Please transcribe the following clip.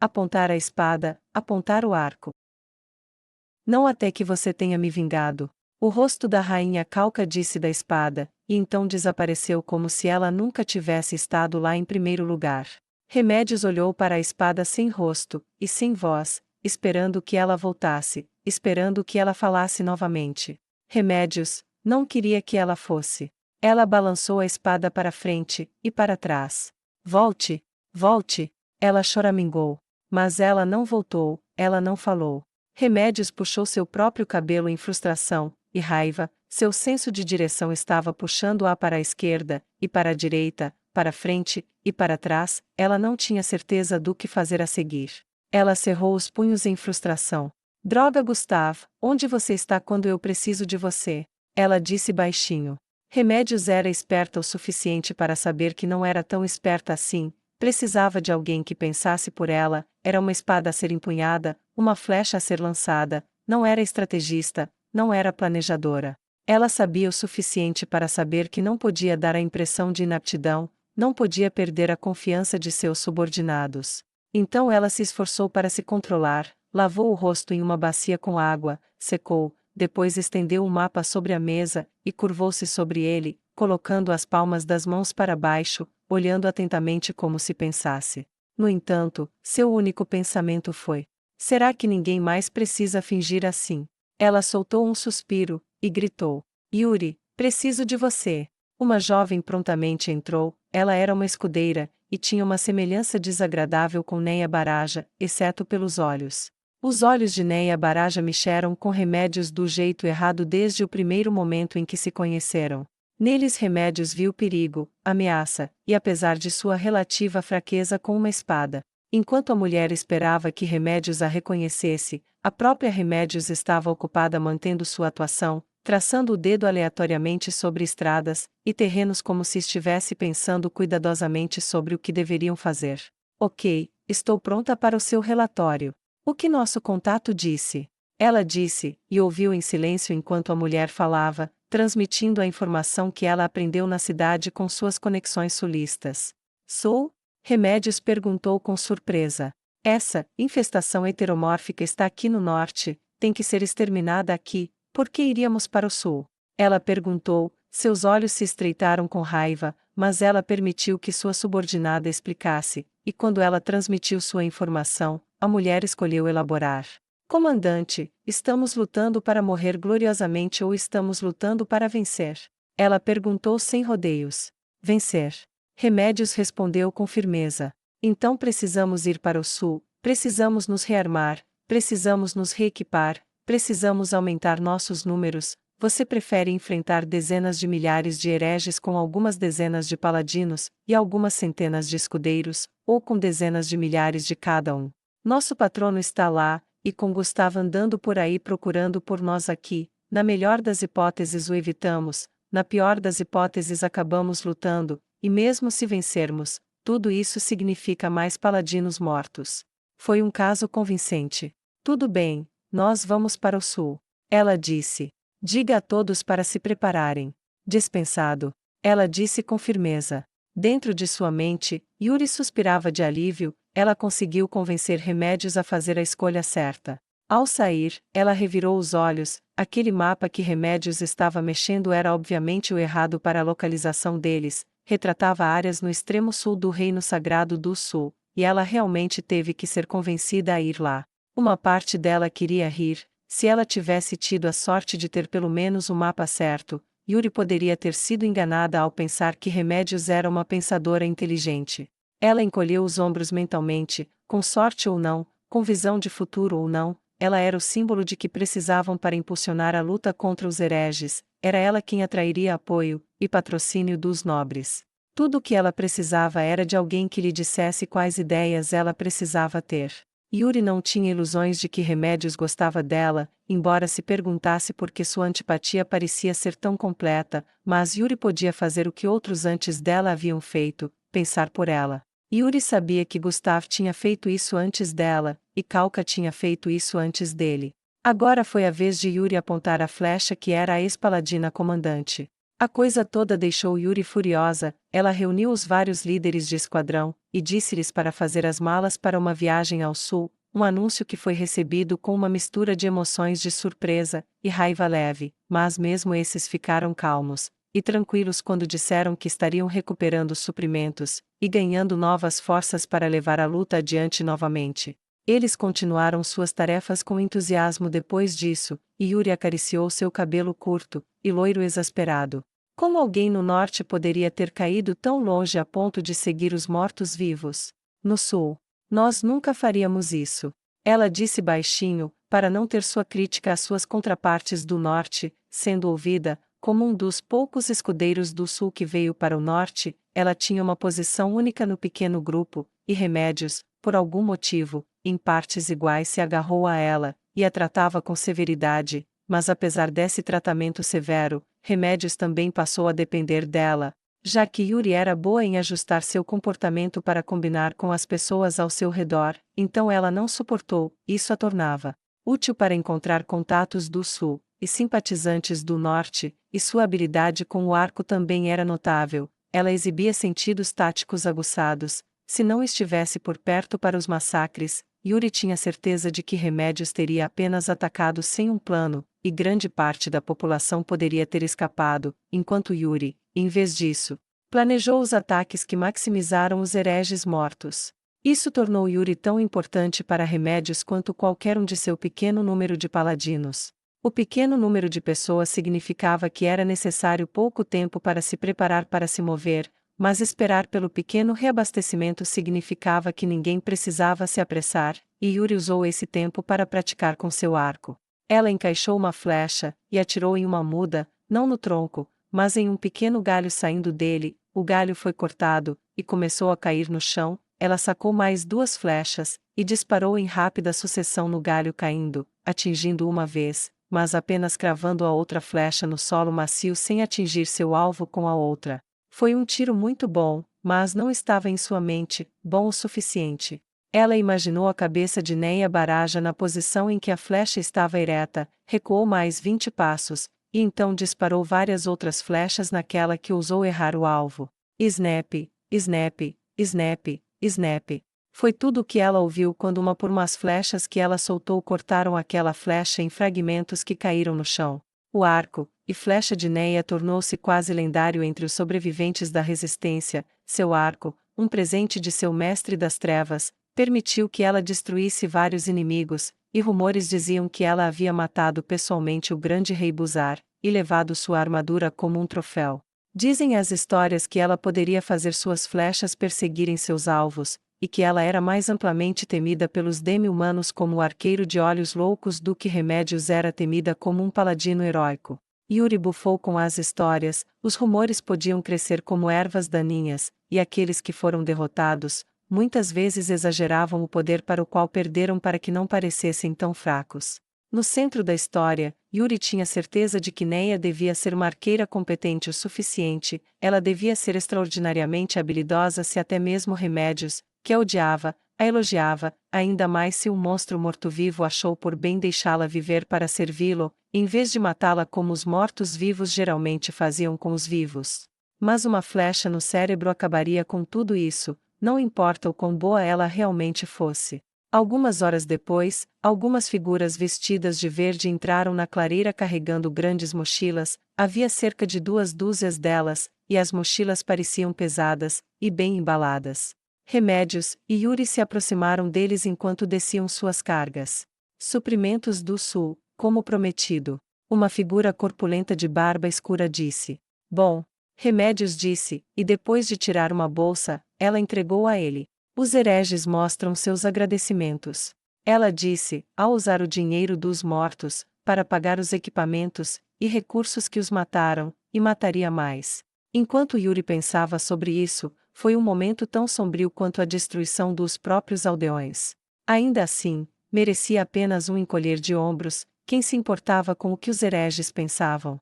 apontar a espada, apontar o arco. Não até que você tenha me vingado. O rosto da rainha Calca disse da espada, e então desapareceu como se ela nunca tivesse estado lá em primeiro lugar. Remédios olhou para a espada sem rosto, e sem voz, esperando que ela voltasse, esperando que ela falasse novamente. Remédios, não queria que ela fosse. Ela balançou a espada para frente, e para trás. Volte, volte, ela choramingou. Mas ela não voltou, ela não falou. Remédios puxou seu próprio cabelo em frustração e raiva, seu senso de direção estava puxando-a para a esquerda, e para a direita, para frente, e para trás, ela não tinha certeza do que fazer a seguir. Ela cerrou os punhos em frustração. Droga, Gustav, onde você está quando eu preciso de você? Ela disse baixinho. Remédios era esperta o suficiente para saber que não era tão esperta assim, precisava de alguém que pensasse por ela, era uma espada a ser empunhada, uma flecha a ser lançada, não era estrategista, não era planejadora. Ela sabia o suficiente para saber que não podia dar a impressão de inaptidão, não podia perder a confiança de seus subordinados. Então ela se esforçou para se controlar, lavou o rosto em uma bacia com água, secou, depois estendeu o mapa sobre a mesa, e curvou-se sobre ele, colocando as palmas das mãos para baixo, olhando atentamente como se pensasse. No entanto, seu único pensamento foi: será que ninguém mais precisa fingir assim? Ela soltou um suspiro, e gritou: Yuri, preciso de você. Uma jovem prontamente entrou, ela era uma escudeira, e tinha uma semelhança desagradável com Neia Baraja, exceto pelos olhos. Os olhos de Neia Baraja mexeram com Remédios do jeito errado desde o primeiro momento em que se conheceram. Neles Remédios viu perigo, ameaça, e apesar de sua relativa fraqueza com uma espada. Enquanto a mulher esperava que Remédios a reconhecesse, a própria Remédios estava ocupada mantendo sua atuação, traçando o dedo aleatoriamente sobre estradas e terrenos como se estivesse pensando cuidadosamente sobre o que deveriam fazer. Ok, estou pronta para o seu relatório. O que nosso contato disse? Ela disse, e ouviu em silêncio enquanto a mulher falava, transmitindo a informação que ela aprendeu na cidade com suas conexões sulistas. Sou? Remédios perguntou com surpresa. Essa infestação heteromórfica está aqui no norte, tem que ser exterminada aqui, por que iríamos para o sul? Ela perguntou, seus olhos se estreitaram com raiva, mas ela permitiu que sua subordinada explicasse, e quando ela transmitiu sua informação, a mulher escolheu elaborar. Comandante, estamos lutando para morrer gloriosamente ou estamos lutando para vencer? Ela perguntou sem rodeios. Vencer. Remédios respondeu com firmeza. Então precisamos ir para o sul, precisamos nos rearmar, precisamos nos reequipar, precisamos aumentar nossos números. Você prefere enfrentar dezenas de milhares de hereges com algumas dezenas de paladinos, e algumas centenas de escudeiros, ou com dezenas de milhares de cada um? Nosso patrono está lá, e com Gustavo andando por aí procurando por nós aqui. Na melhor das hipóteses o evitamos, na pior das hipóteses acabamos lutando, e mesmo se vencermos, tudo isso significa mais paladinos mortos. Foi um caso convincente. Tudo bem, nós vamos para o sul. Ela disse. Diga a todos para se prepararem. Dispensado. Ela disse com firmeza. Dentro de sua mente, Yuri suspirava de alívio, ela conseguiu convencer Remédios a fazer a escolha certa. Ao sair, ela revirou os olhos, aquele mapa que Remédios estava mexendo era obviamente o errado para a localização deles, retratava áreas no extremo sul do Reino Sagrado do Sul, e ela realmente teve que ser convencida a ir lá. Uma parte dela queria rir, se ela tivesse tido a sorte de ter pelo menos o mapa certo, Yuri poderia ter sido enganada ao pensar que Remédios era uma pensadora inteligente. Ela encolheu os ombros mentalmente, com sorte ou não, com visão de futuro ou não, ela era o símbolo de que precisavam para impulsionar a luta contra os hereges, era ela quem atrairia apoio e patrocínio dos nobres. Tudo o que ela precisava era de alguém que lhe dissesse quais ideias ela precisava ter. Yuri não tinha ilusões de que Remédios gostava dela, embora se perguntasse por que sua antipatia parecia ser tão completa, mas Yuri podia fazer o que outros antes dela haviam feito, pensar por ela. Yuri sabia que Gustav tinha feito isso antes dela, e Kalka tinha feito isso antes dele. Agora foi a vez de Yuri apontar a flecha que era a ex-paladina comandante. A coisa toda deixou Yuri furiosa. Ela reuniu os vários líderes de esquadrão, e disse-lhes para fazer as malas para uma viagem ao sul, um anúncio que foi recebido com uma mistura de emoções de surpresa e raiva leve, mas mesmo esses ficaram calmos e tranquilos quando disseram que estariam recuperando os suprimentos e ganhando novas forças para levar a luta adiante novamente. Eles continuaram suas tarefas com entusiasmo depois disso, e Yuri acariciou seu cabelo curto e loiro exasperado. Como alguém no norte poderia ter caído tão longe a ponto de seguir os mortos-vivos? No sul, nós nunca faríamos isso. Ela disse baixinho, para não ter sua crítica às suas contrapartes do norte sendo ouvida. Como um dos poucos escudeiros do sul que veio para o norte, ela tinha uma posição única no pequeno grupo, e Remédios, por algum motivo, em partes iguais se agarrou a ela, e a tratava com severidade, mas apesar desse tratamento severo, Remédios também passou a depender dela, já que Yuri era boa em ajustar seu comportamento para combinar com as pessoas ao seu redor, então ela não suportou, isso a tornava útil para encontrar contatos do sul e simpatizantes do norte, e sua habilidade com o arco também era notável. Ela exibia sentidos táticos aguçados. Se não estivesse por perto para os massacres, Yuri tinha certeza de que Remédios teria apenas atacado sem um plano, e grande parte da população poderia ter escapado, enquanto Yuri, em vez disso, planejou os ataques que maximizaram os hereges mortos. Isso tornou Yuri tão importante para Remédios quanto qualquer um de seu pequeno número de paladinos. O pequeno número de pessoas significava que era necessário pouco tempo para se preparar para se mover, mas esperar pelo pequeno reabastecimento significava que ninguém precisava se apressar, e Yuri usou esse tempo para praticar com seu arco. Ela encaixou uma flecha e atirou em uma muda, não no tronco, mas em um pequeno galho saindo dele. O galho foi cortado e começou a cair no chão. Ela sacou mais 2 flechas e disparou em rápida sucessão no galho caindo, atingindo uma vez, mas apenas cravando a outra flecha no solo macio sem atingir seu alvo com a outra. Foi um tiro muito bom, mas não estava em sua mente bom o suficiente. Ela imaginou a cabeça de Neia Baraja na posição em que a flecha estava ereta, recuou mais 20 passos, e então disparou várias outras flechas naquela que ousou errar o alvo. Snap, snap, snap, snap. Foi tudo o que ela ouviu quando uma por umas flechas que ela soltou cortaram aquela flecha em fragmentos que caíram no chão. O arco e flecha de Neia tornou-se quase lendário entre os sobreviventes da resistência. Seu arco, um presente de seu mestre das trevas, permitiu que ela destruísse vários inimigos, e rumores diziam que ela havia matado pessoalmente o grande rei Buzar, e levado sua armadura como um troféu. Dizem as histórias que ela poderia fazer suas flechas perseguirem seus alvos, e que ela era mais amplamente temida pelos demi-humanos como o arqueiro de olhos loucos do que Remédios era temida como um paladino heróico. Yuri bufou com as histórias. Os rumores podiam crescer como ervas daninhas, e aqueles que foram derrotados, muitas vezes exageravam o poder para o qual perderam para que não parecessem tão fracos. No centro da história, Yuri tinha certeza de que Neia devia ser uma arqueira competente o suficiente. Ela devia ser extraordinariamente habilidosa se até mesmo Remédios, que a odiava, a elogiava, ainda mais se um monstro morto-vivo achou por bem deixá-la viver para servi-lo, em vez de matá-la como os mortos-vivos geralmente faziam com os vivos. Mas uma flecha no cérebro acabaria com tudo isso, não importa o quão boa ela realmente fosse. Algumas horas depois, algumas figuras vestidas de verde entraram na clareira carregando grandes mochilas. Havia cerca de 2 dúzias delas, e as mochilas pareciam pesadas e bem embaladas. Remédios e Yuri se aproximaram deles enquanto desciam suas cargas. Suprimentos do sul, como prometido. Uma figura corpulenta de barba escura disse. Bom. Remédios disse, e depois de tirar uma bolsa, ela entregou a ele. Os hereges mostram seus agradecimentos. Ela disse, ao usar o dinheiro dos mortos, para pagar os equipamentos e recursos que os mataram, e mataria mais. Enquanto Yuri pensava sobre isso, foi um momento tão sombrio quanto a destruição dos próprios aldeões. Ainda assim, merecia apenas um encolher de ombros. Quem se importava com o que os hereges pensavam?